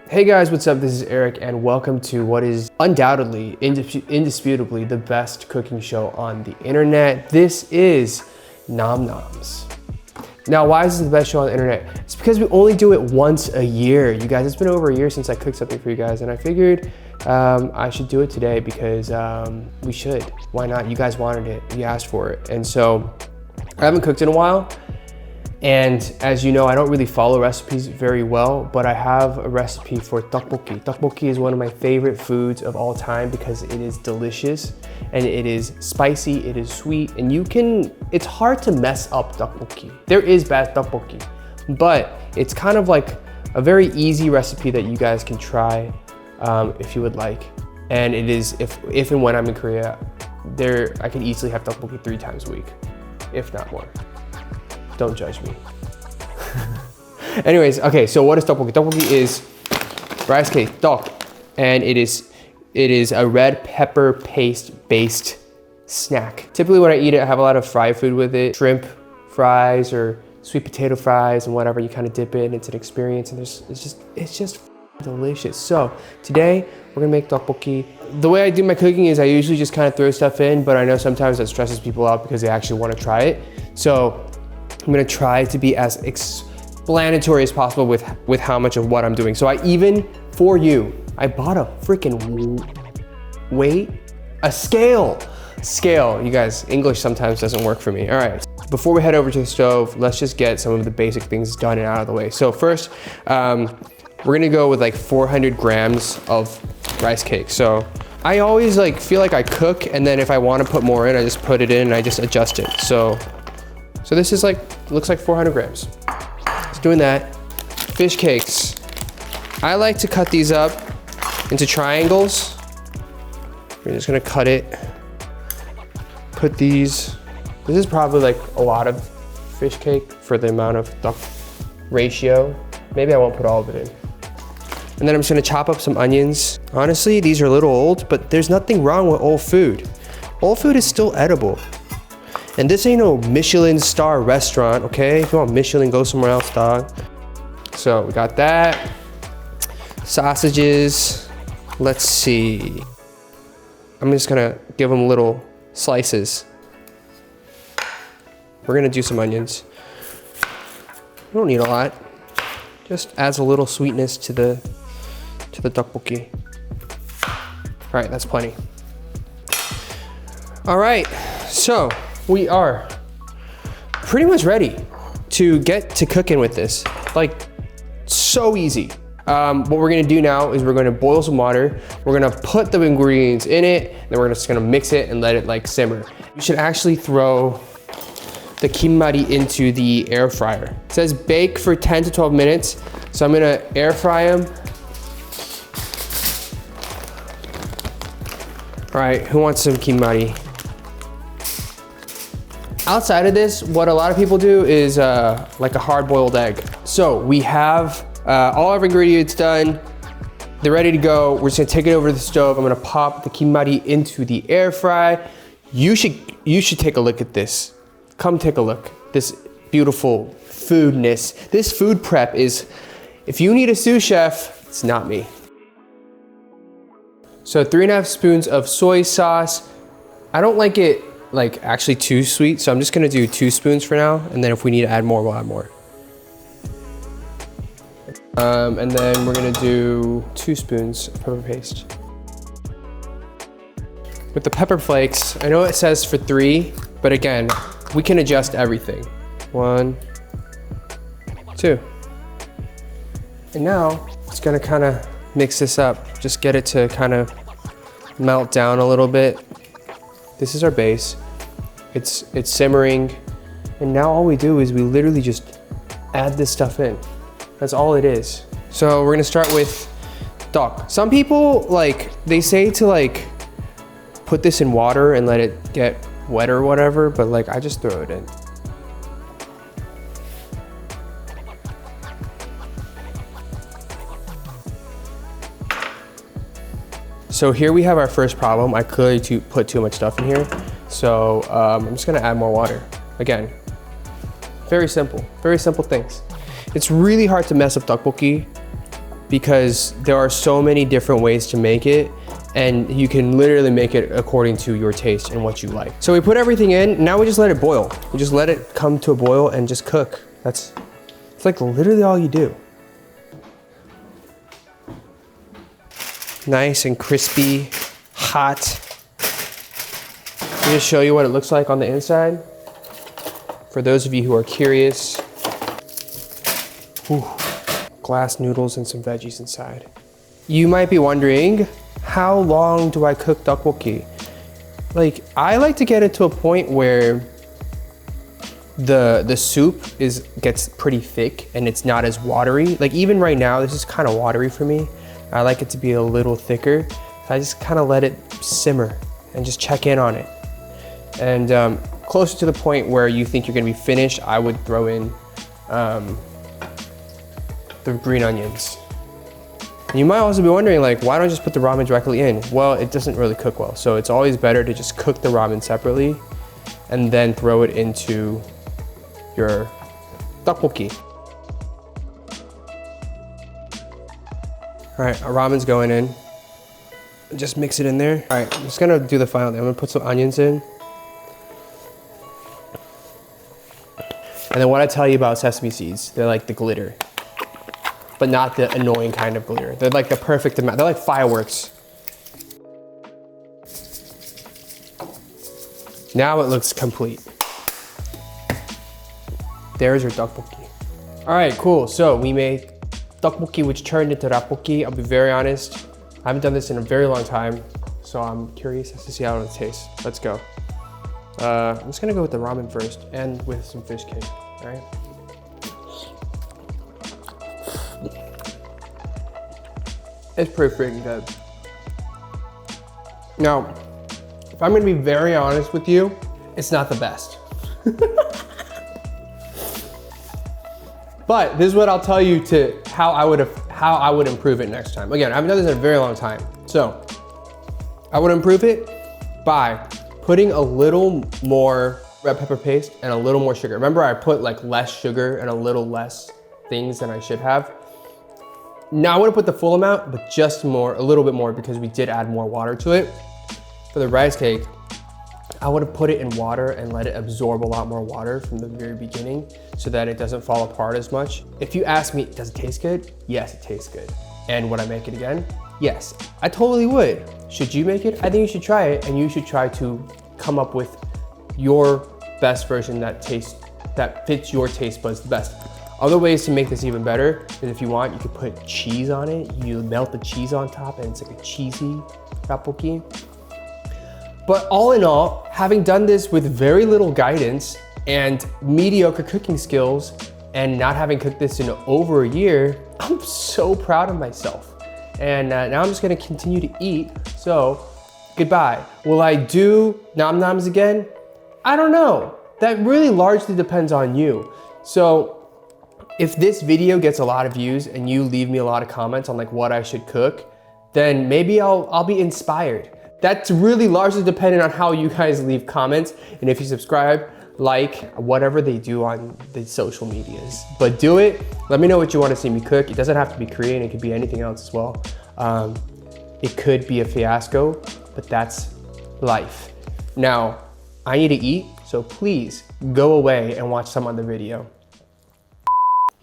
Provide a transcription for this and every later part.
Hey guys, what's up? This is Eric and welcome to what is undoubtedly, indisputably the best cooking show on the internet. This is Noms. Now, why is this the best show on the internet? It's because we only do it once a year. You guys, it's been over a year since I cooked something for you guys and I figured I should do it today because we should. Why not? You guys wanted it, you asked for it. And so I haven't cooked in a while. And as you know, I don't really follow recipes very well, but I have a recipe for tteok-bokki. Tteok-bokki is one of my favorite foods of all time because it is delicious and it is spicy, it is sweet, and it's hard to mess up tteok-bokki. There is bad tteok-bokki, but it's kind of like a very easy recipe that you guys can try if you would like. And it is, if and when I'm in Korea, I can easily have tteok-bokki 3 times a week, if not more. Don't judge me. Anyways, okay, so what is tteok-bokki? Tteok-bokki is rice cake, tteok, and it is a red pepper paste based snack. Typically when I eat it, I have a lot of fried food with it, shrimp fries or sweet potato fries and whatever. You kind of dip it, it's an experience, and it's just delicious. So today we're gonna make tteok-bokki. The way I do my cooking is I usually just kind of throw stuff in, but I know sometimes that stresses people out because they actually want to try it. So I'm gonna try to be as explanatory as possible with how much of what I'm doing. So for you, I bought a freaking, a scale. You guys, English sometimes doesn't work for me. All right, before we head over to the stove, let's just get some of the basic things done and out of the way. So first, we're gonna go with like 400 grams of rice cake. So I always feel like I cook, and then if I wanna put more in, I just put it in and I just adjust it. So this is looks like 400 grams. Just doing that. Fish cakes. I like to cut these up into triangles. We're just gonna cut it. Put these. This is probably like a lot of fish cake for the amount of tteok ratio. Maybe I won't put all of it in. And then I'm just gonna chop up some onions. Honestly, these are a little old, but there's nothing wrong with old food. Old food is still edible. And this ain't no Michelin star restaurant, okay? If you want Michelin, go somewhere else, dog. So we got that. Sausages. Let's see. I'm just gonna give them little slices. We're gonna do some onions. We don't need a lot. Just adds a little sweetness to the tteok-bokki. All right, that's plenty. All right, so we are pretty much ready to get to cooking with this. So easy. What we're gonna do now is we're gonna boil some water. We're gonna put the ingredients in it, then we're just gonna mix it and let it simmer. You should actually throw the kimmari into the air fryer. It says bake for 10 to 12 minutes. So I'm gonna air fry them. All right, who wants some kimmari? Outside of this, what a lot of people do is like a hard-boiled egg. So we have all our ingredients done. They're ready to go. We're just gonna take it over to the stove. I'm gonna pop the kimmari into the air fry. You should take a look at this. Come take a look. This beautiful foodness. This food prep is, if you need a sous chef, it's not me. So 3.5 spoons of soy sauce. I don't like it actually too sweet, so I'm just gonna do 2 spoons for now, and then if we need to add more, we'll add more. And then we're gonna do 2 spoons of pepper paste. With the pepper flakes, I know it says for 3, but again, we can adjust everything. 1, 2. And now, it's gonna kind of mix this up. Just get it to kind of melt down a little bit. This is our base. It's simmering. And now all we do is we literally just add this stuff in. That's all it is. So we're gonna start with tteok. Some people, they say to put this in water and let it get wet or whatever, but I just throw it in. So here we have our first problem. I clearly put too much stuff in here. So I'm just gonna add more water. Again, very simple things. It's really hard to mess up tteok-bokki because there are so many different ways to make it, and you can literally make it according to your taste and what you like. So we put everything in, now we just let it boil. We just let it come to a boil and just cook. It's like literally all you do. Nice and crispy, hot. Let me just show you what it looks like on the inside. For those of you who are curious. Ooh, glass noodles and some veggies inside. You might be wondering, how long do I cook tteok-bokki? Like, I like to get it to a point where the soup gets pretty thick and it's not as watery. Like even right now, this is kind of watery for me. I like it to be a little thicker. So I just kind of let it simmer and just check in on it. And closer to the point where you think you're gonna be finished, I would throw in the green onions. You might also be wondering, like, why don't I just put the ramen directly in? Well, it doesn't really cook well. So it's always better to just cook the ramen separately and then throw it into your tteok-bokki. All right, our ramen's going in. Just mix it in there. All right, I'm just gonna do the final thing. I'm gonna put some onions in. And then what I tell you about sesame seeds, they're like the glitter, but not the annoying kind of glitter. They're like the perfect amount. They're like fireworks. Now it looks complete. There's your tteok-bokki. All right, cool. So we made tteok-bokki, which turned into rapbokki. I'll be very honest. I haven't done this in a very long time, so I'm curious as to see how it tastes. Let's go. I'm just gonna go with the ramen first and with some fish cake, all right? It's pretty freaking good. Now, if I'm gonna be very honest with you, it's not the best. But this is what I'll tell you to how I would improve it next time. Again, I haven't done this in a very long time. So I would improve it by putting a little more red pepper paste and a little more sugar. Remember, I put like less sugar and a little less things than I should have. Now I wouldn't put the full amount, but just more, a little bit more, because we did add more water to it. For the rice cake, I would have put it in water and let it absorb a lot more water from the very beginning so that it doesn't fall apart as much. If you ask me, does it taste good? Yes, it tastes good. And would I make it again? Yes, I totally would. Should you make it? I think you should try it, and you should try to come up with your best version that fits your taste buds the best. Other ways to make this even better is, if you want, you could put cheese on it. You melt the cheese on top and it's like a cheesy tteok-bokki. But all in all, having done this with very little guidance and mediocre cooking skills and not having cooked this in over a year, I'm so proud of myself. And now I'm just gonna continue to eat, so goodbye. Will I do Nom Noms again? I don't know. That really largely depends on you. So if this video gets a lot of views and you leave me a lot of comments on like what I should cook, then maybe I'll be inspired. That's really largely dependent on how you guys leave comments and if you subscribe, like, whatever they do on the social medias. But do it. Let me know what you want to see me cook. It doesn't have to be Korean. It could be anything else as well. It could be a fiasco, but that's life. Now, I need to eat, so please go away and watch some other video.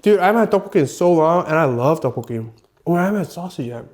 Dude, I haven't had tteok-bokki in so long, and I love tteok-bokki. Oh, I haven't had sausage yet.